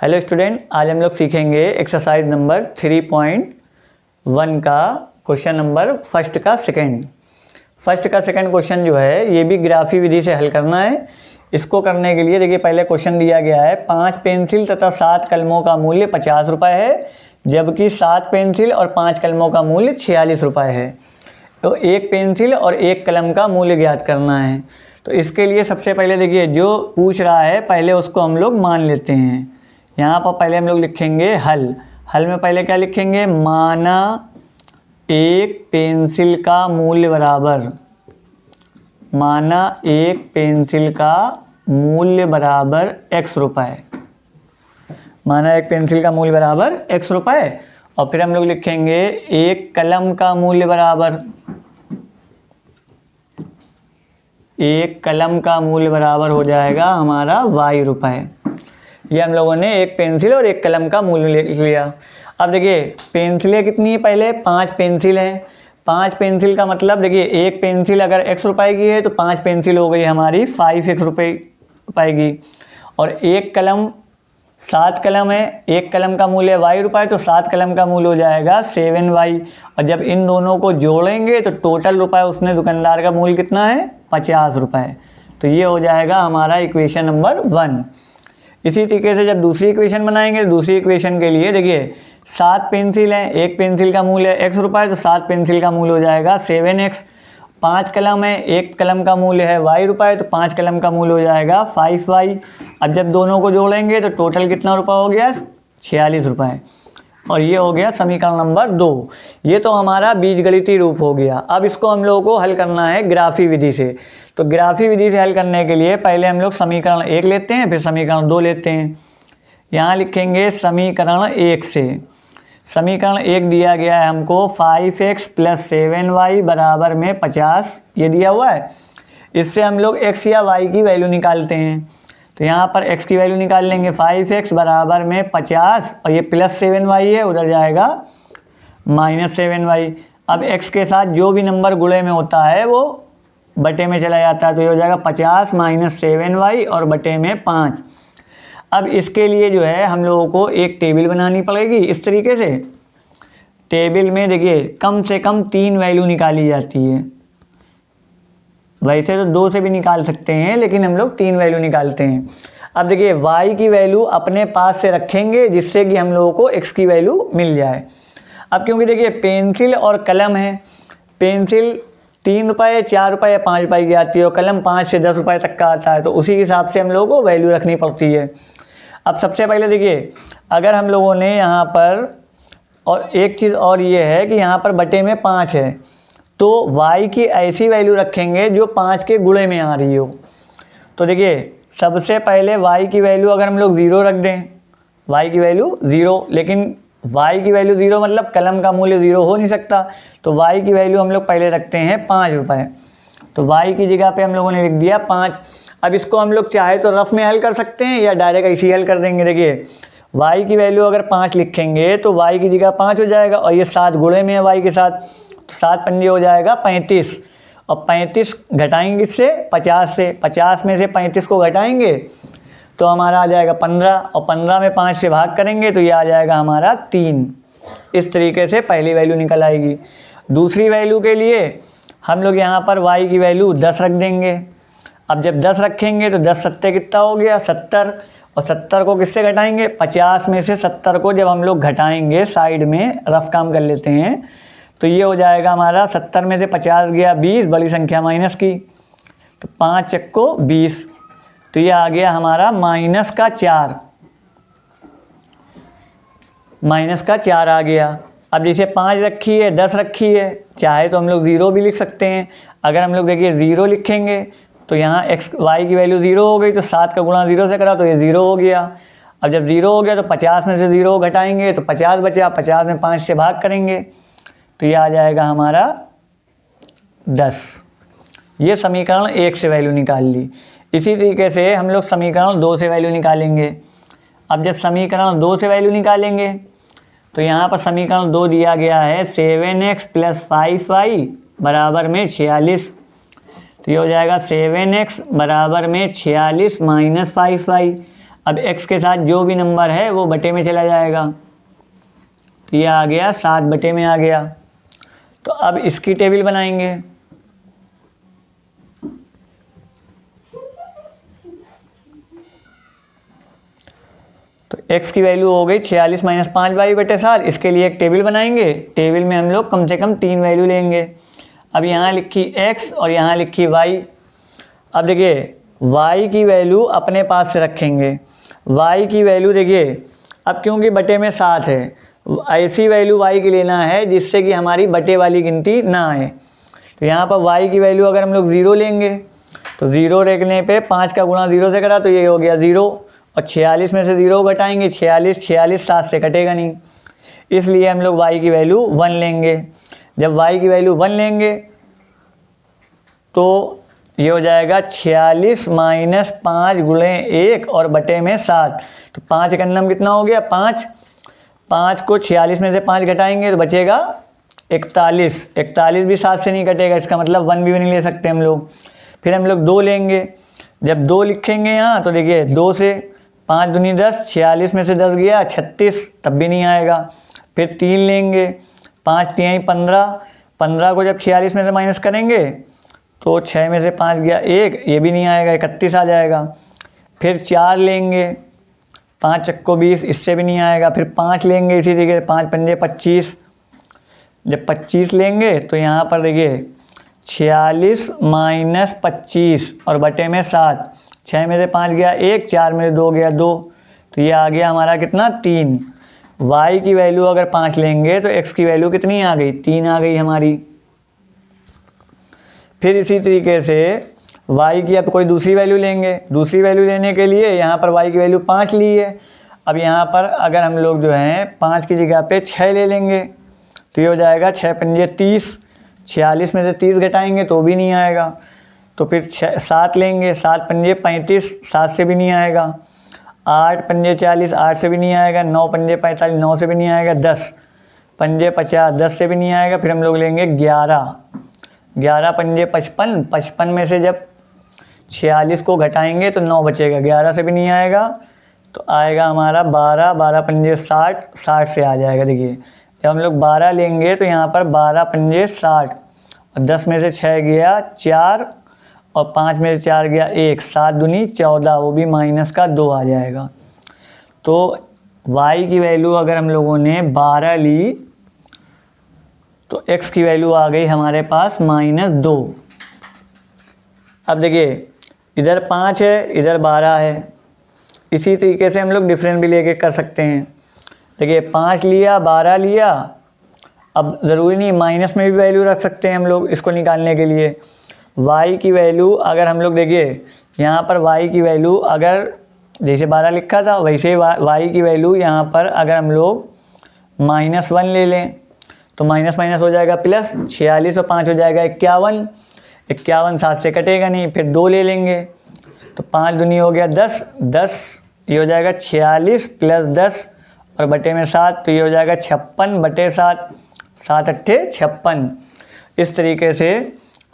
Hello student, आज हम लोग सीखेंगे एक्सरसाइज नंबर 3.1 का क्वेश्चन नंबर फर्स्ट का सेकंड क्वेश्चन जो है ये भी ग्राफी विधि से हल करना है। इसको करने के लिए देखिए पहले क्वेश्चन दिया गया है 5 पेंसिल तथा 7 कलमों का मूल्य 50 रुपये है, जबकि 7 पेंसिल और 5 कलमों का मूल्य 46 रुपये है। तो एक पेंसिल और एक कलम का मूल्य ज्ञात करना है। तो इसके लिए सबसे पहले देखिए जो पूछ रहा है पहले उसको हम लोग मान लेते हैं। यहाँ पर पहले हम लोग लिखेंगे हल में पहले क्या लिखेंगे, माना एक पेंसिल का मूल्य बराबर, माना एक पेंसिल का मूल्य बराबर x रुपये, माना एक पेंसिल का मूल्य बराबर x रुपये। और फिर हम लोग लिखेंगे एक कलम का मूल्य बराबर, एक कलम का मूल्य बराबर हो जाएगा हमारा y रुपये। ये हम लोगों ने एक पेंसिल और एक कलम का मूल्य लिख लिया। अब देखिए पेंसिलें कितनी है, पहले 5 पेंसिल हैं। 5 पेंसिल का मतलब देखिए एक पेंसिल अगर x रुपये की है तो 5 पेंसिल हो गई हमारी 5x रुपये की। और एक कलम 7 कलम है, एक कलम का मूल्य y रुपये, तो 7 कलम का मूल्य हो जाएगा 7y। और जब इन दोनों को जोड़ेंगे तो टोटल रुपये उसने दुकानदार का मूल्य कितना है, 50 रुपये। तो ये हो जाएगा हमारा इक्वेशन नंबर 1। इसी तरीके से जब दूसरी इक्वेशन बनाएंगे, दूसरी इक्वेशन के लिए देखिए 7 पेंसिल हैं, एक पेंसिल का मूल्य x रुपये, तो 7 पेंसिल का मूल्य हो जाएगा 7x। 5 कलम है, एक कलम का मूल्य है y रुपये, तो 5 कलम का मूल्य हो जाएगा 5y। अब जब दोनों को जोड़ेंगे तो टोटल कितना रुपये हो गया, 46 रुपये। और ये हो गया समीकरण नंबर 2। ये तो हमारा बीजगणितीय रूप हो गया। अब इसको हम लोगों को हल करना है ग्राफी विधि से। तो ग्राफी विधि से हल करने के लिए पहले हम लोग समीकरण 1 लेते हैं, फिर समीकरण 2 लेते हैं। यहाँ लिखेंगे समीकरण 1 से, समीकरण 1 दिया गया है हमको 5x + 7y बराबर में 50, ये दिया हुआ है। इससे हम लोग x या y की वैल्यू निकालते हैं। तो यहाँ पर x की वैल्यू निकाल लेंगे, 5x बराबर में 50 और ये +7y है, उधर जाएगा -7y। अब x के साथ जो भी नंबर गुणे में होता है वो बटे में चला जाता है, तो ये हो जाएगा 50 - 7y और बटे में 5। अब इसके लिए जो है हम लोगों को एक टेबल बनानी पड़ेगी। इस तरीके से टेबल में देखिए कम से कम 3 वैल्यू निकाली जाती है। वैसे तो 2 से भी निकाल सकते हैं, लेकिन हम लोग 3 वैल्यू निकालते हैं। अब देखिए y की वैल्यू अपने पास से रखेंगे जिससे कि हम लोगों को x की वैल्यू मिल जाए। अब क्योंकि देखिए पेंसिल और कलम है, पेंसिल 3 रुपये, 4 रुपये या 5 रुपये की आती है और कलम 5 से 10 रुपये तक का आता है, तो उसी हिसाब से हम लोगों को वैल्यू रखनी पड़ती है। अब सबसे पहले देखिए अगर हम लोगों ने यहाँ पर, और एक चीज़ और ये है कि यहाँ पर बटे में 5 है, तो y की ऐसी वैल्यू रखेंगे जो 5 के गुणे में आ रही हो। तो देखिए सबसे पहले y की वैल्यू अगर हम लोग 0 रख दें, y की वैल्यू 0, लेकिन y की वैल्यू 0 मतलब कलम का मूल्य 0 हो नहीं सकता, तो y की वैल्यू हम लोग पहले रखते हैं 5 रुपये। तो y की जगह पे हम लोगों ने लिख दिया 5। अब इसको हम लोग चाहे तो रफ में हल कर सकते हैं या डायरेक्ट ऐसे ही हल कर देंगे। देखिए y की वैल्यू अगर 5 लिखेंगे तो y की जगह 5 हो जाएगा, और ये 7 गुणे में है y के साथ, तो 7 पंजे हो जाएगा 35। और 35 घटाएंगे इससे 50 से, 50 में से 35 को घटाएंगे तो हमारा आ जाएगा 15, और 15 में 5 से भाग करेंगे तो ये आ जाएगा हमारा 3। इस तरीके से पहली वैल्यू निकल आएगी। दूसरी वैल्यू के लिए हम लोग यहाँ पर y की वैल्यू 10 रख देंगे। अब जब 10 रखेंगे तो 10 सत्ते कितना हो गया, 70, और 70 को किससे घटाएंगे, 50 में से 70 को जब हम लोग घटाएंगे, साइड में रफ काम कर लेते हैं, तो ये हो जाएगा हमारा 70 में से 50 गया 20, बड़ी संख्या माइनस की, तो 5 चक्को 20, तो ये आ गया हमारा -4, -4 आ गया। अब जैसे 5 रखी है, 10 रखी है, चाहे तो हम लोग 0 भी लिख सकते हैं। अगर हम लोग देखिए 0 लिखेंगे तो यहाँ y की वैल्यू 0 हो गई, तो 7 का गुणा 0 से करा तो ये 0 हो गया। अब जब 0 हो गया तो 50 में से 0 घटाएंगे तो 50 बचा, 50 में 5 से भाग करेंगे तो ये आ जाएगा हमारा 10। ये समीकरण 1 से वैल्यू निकाल ली। इसी तरीके से हम लोग समीकरण 2 से वैल्यू निकालेंगे। अब जब समीकरण 2 से वैल्यू निकालेंगे तो यहाँ पर समीकरण 2 दिया गया है 7x + 5y बराबर में 46, तो ये हो जाएगा 7x बराबर में 46 - 5y। अब x के साथ जो भी नंबर है वो बटे में चला जाएगा, तो ये आ गया 7 बटे में आ गया। तो अब इसकी टेबल बनाएंगे। तो x की वैल्यू हो गई 46 माइनस 5y बटे 7। इसके लिए एक टेबल बनाएंगे। टेबल में हम लोग कम से कम 3 वैल्यू लेंगे। अब यहाँ लिखी x और यहाँ लिखी y। अब देखिए y की वैल्यू अपने पास से रखेंगे। y की वैल्यू देखिए, अब क्योंकि बटे में 7 है, ऐसी वैल्यू y की लेना है जिससे कि हमारी बटे वाली गिनती ना आए। तो यहाँ पर y की वैल्यू अगर हम लोग 0 लेंगे तो 0 रखने पे 5 का गुणा 0 से करा तो ये हो गया 0, और 46 में से 0 घटाएंगे, 46 7 से कटेगा नहीं, इसलिए हम लोग y की वैल्यू 1 लेंगे। जब y की वैल्यू 1 लेंगे तो ये हो जाएगा 46 माइनस 5 गुणे 1 और बटे में 7। तो 5 का नम कितना हो गया 5, 5 को 46 में से 5 घटाएंगे तो बचेगा 41। 41 भी 7 से नहीं कटेगा, इसका मतलब 1 भी नहीं ले सकते हम लोग। फिर हम लोग 2 लेंगे। जब 2 लिखेंगे यहाँ तो देखिए 2 से 5 दूनी 10, 46 में से 10 गया 36, तब भी नहीं आएगा। फिर 3 लेंगे, 5 3 15, 15 को जब 46 में से माइनस करेंगे तो 6 में से 5 गया 1, ये भी नहीं आएगा, 31 आ जाएगा। फिर 4 लेंगे, 5 चक्को 20, इससे भी नहीं आएगा। फिर 5 लेंगे इसी तरीके से, 5 पंजे 25। जब 25 लेंगे तो यहाँ पर देखिए 46 माइनस 25 और बटे में 7, 6 में से 5 गया 1, 4 में से 2 गया 2, तो ये आ गया हमारा कितना 3। y की वैल्यू अगर 5 लेंगे तो x की वैल्यू कितनी आ गई 3 आ गई हमारी। फिर इसी तरीके से y की अब कोई दूसरी वैल्यू लेंगे। दूसरी वैल्यू लेने के लिए यहाँ पर y की वैल्यू 5 ली है। अब यहाँ पर अगर हम लोग जो है 5 की जगह पे 6 ले लेंगे तो ये हो जाएगा 6 पंजे 30, 46 में से 30 घटाएंगे तो भी नहीं आएगा। तो फिर 7 लेंगे, 7 पंजे 35, 7 से भी नहीं आएगा। 8 पंजे 40, 8 से भी नहीं आएगा। 9 पंजे 45, 9 से भी नहीं आएगा। 10 पंजे 50, 10 से भी नहीं आएगा। फिर हम लोग लेंगे 11, 11 पंजे 55, 55 में से जब 46 को घटाएंगे तो 9 बचेगा, 11 से भी नहीं आएगा, तो आएगा हमारा 12, 12 पंजे 60, 60 से आ जाएगा। देखिए जब हम लोग 12 लेंगे तो यहाँ पर 12 पंजे 60, और 10 में से 6 गया 4, और 5 में से 4 गया 1, 7 दूनी 14, वो भी माइनस का 2 आ जाएगा। तो y की वैल्यू अगर हम लोगों ने 12 ली तो x की वैल्यू आ गई हमारे पास -2। अब देखिए इधर 5 है, इधर 12 है। इसी तरीके से हम लोग डिफरेंस भी लेके कर सकते हैं। देखिए 5 लिया, 12 लिया, अब ज़रूरी नहीं माइनस में भी वैल्यू रख सकते हैं हम लोग इसको निकालने के लिए। y की वैल्यू अगर हम लोग देखिए यहाँ पर y की वैल्यू अगर जैसे 12 लिखा था वैसे y की वैल्यू यहाँ पर अगर हम लोग -1 ले लें तो माइनस माइनस हो जाएगा प्लस, 46 और 5 हो जाएगा 51, 51 7 से कटेगा नहीं। फिर 2 ले लेंगे तो 5 दूनी हो गया 10, 10 ये हो जाएगा 46 प्लस 10 और बटे में 7, तो ये हो जाएगा 56 बटे 7, 7 अट्ठे 56। इस तरीके से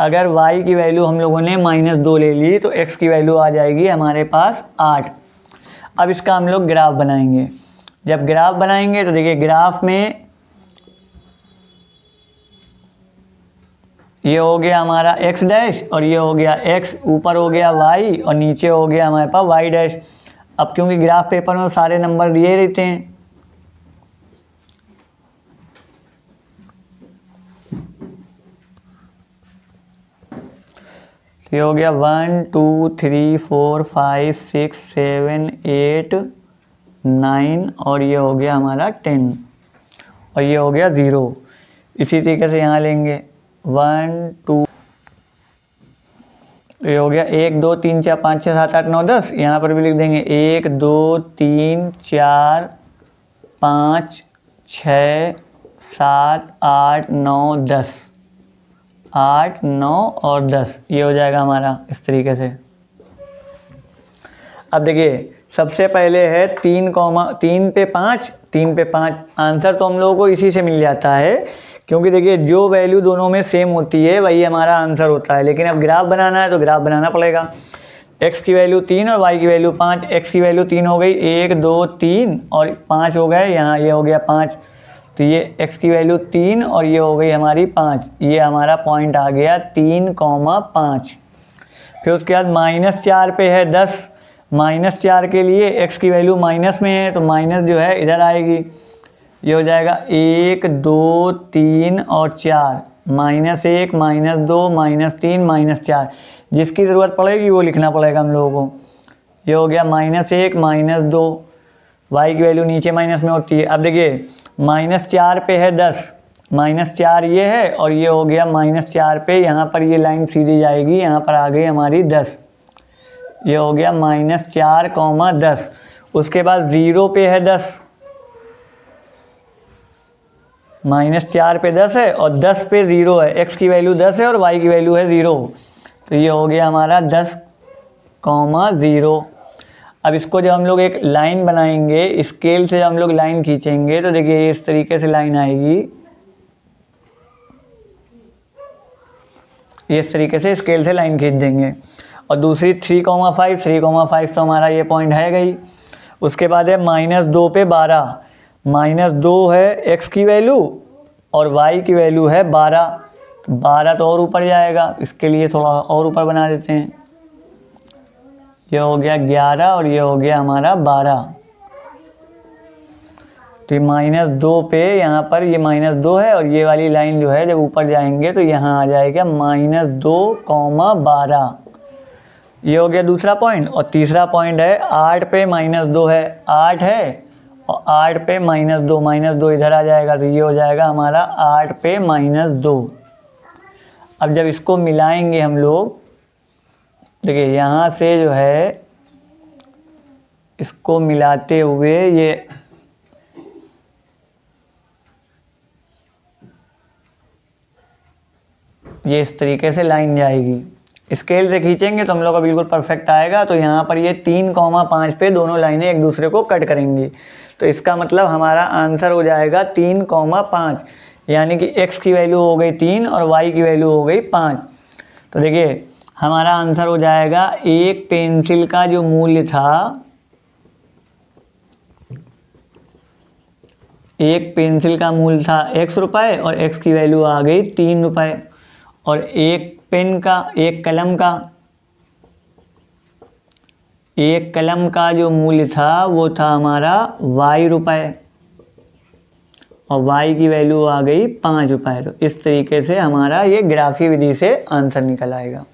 अगर y की वैल्यू हम लोगों ने -2 ले ली तो x की वैल्यू आ जाएगी हमारे पास 8। अब इसका हम लोग ग्राफ बनाएंगे। जब ग्राफ बनाएंगे तो देखिए ग्राफ में ये हो गया हमारा x डैश और ये हो गया x, ऊपर हो गया y और नीचे हो गया हमारे पास y डैश। अब क्योंकि ग्राफ पेपर में सारे नंबर दिए रहते हैं तो ये हो गया 1 2 3 4 5 6 7 8 9 और ये हो गया हमारा 10 और ये हो गया 0। इसी तरीके से यहाँ लेंगे 1 2, ये हो गया 1 2 3 4 5 6 7 8 9 10। यहाँ पर भी लिख देंगे 1 2 3 4 5 6 7 8 9 10, 8 9 और 10, ये हो जाएगा हमारा इस तरीके से। अब देखिए सबसे पहले है 3 पे 5, 3 पे 5। आंसर तो हम लोगों को इसी से मिल जाता है क्योंकि देखिए जो वैल्यू दोनों में सेम होती है वही हमारा आंसर होता है। लेकिन अब ग्राफ बनाना है तो ग्राफ बनाना पड़ेगा। x की वैल्यू 3 और y की वैल्यू 5। x की वैल्यू 3 हो गई, 1 2 3 और 5 हो गए, यहाँ ये हो गया 5। तो ये x की वैल्यू 3 और ये हो गई हमारी 5। ये हमारा पॉइंट आ गया 3,5। फिर उसके बाद -4 पे है 10। -4 के लिए x की वैल्यू माइनस में है तो माइनस जो है इधर आएगी। ये हो जाएगा 1 2 3 और 4, -1 -2 -3 -4। जिसकी ज़रूरत पड़ेगी वो लिखना पड़ेगा हम लोगों को। ये हो गया -1 -2, y की वैल्यू नीचे माइनस में होती है। अब देखिए -4 पे है 10, -4 ये है और ये हो गया -4 पे, यहाँ पर ये लाइन सीधी जाएगी, यहाँ पर आ गई हमारी 10। ये हो गया -4, 10। उसके बाद 0 पे है 10, -4 पे 10 है और 10 पे 0 है। x की वैल्यू 10 है और y की वैल्यू है 0। तो ये हो गया हमारा 10, 0। अब इसको जब हम लोग एक लाइन बनाएंगे, स्केल से जब हम लोग लाइन खींचेंगे तो देखिए इस तरीके से लाइन आएगी। इस तरीके से स्केल से लाइन खींच देंगे। और दूसरी 3,5, 3,5 तो हमारा ये पॉइंट है गई। उसके बाद है -2 पे 12, -2 है x की वैल्यू और y की वैल्यू है 12। 12 तो और ऊपर जाएगा, इसके लिए थोड़ा और ऊपर बना देते हैं। ये हो गया 11 और ये हो गया हमारा 12। तो ये -2 पे यहाँ पर ये -2 है और ये वाली लाइन जो है जब ऊपर जाएंगे तो यहाँ आ जाएगा -2, 12। ये हो गया दूसरा पॉइंट। और तीसरा पॉइंट है 8 पे -2 है, 8 है और 8 पे -2 इधर आ जाएगा। तो ये हो जाएगा हमारा 8 पे -2। अब जब इसको मिलाएंगे हम लोग, देखिए यहाँ से जो है इसको मिलाते हुए ये इस तरीके से लाइन जाएगी। स्केल से खींचेंगे तो हम लोग का बिल्कुल परफेक्ट आएगा। तो यहाँ पर ये 3,5 पे दोनों लाइनें एक दूसरे को कट करेंगी। तो इसका मतलब हमारा आंसर हो जाएगा 3,5, यानी कि x की वैल्यू हो गई 3 और y की वैल्यू हो गई 5। तो देखिए हमारा आंसर हो जाएगा, एक पेंसिल का जो मूल्य था, एक पेंसिल का मूल्य था x रुपये और x की वैल्यू आ गई 3 रुपये। और एक पेन का, एक कलम का जो मूल्य था वो था हमारा y रुपये और y की वैल्यू आ गई 5 रुपये। तो इस तरीके से हमारा ये ग्राफी विधि से आंसर निकल आएगा।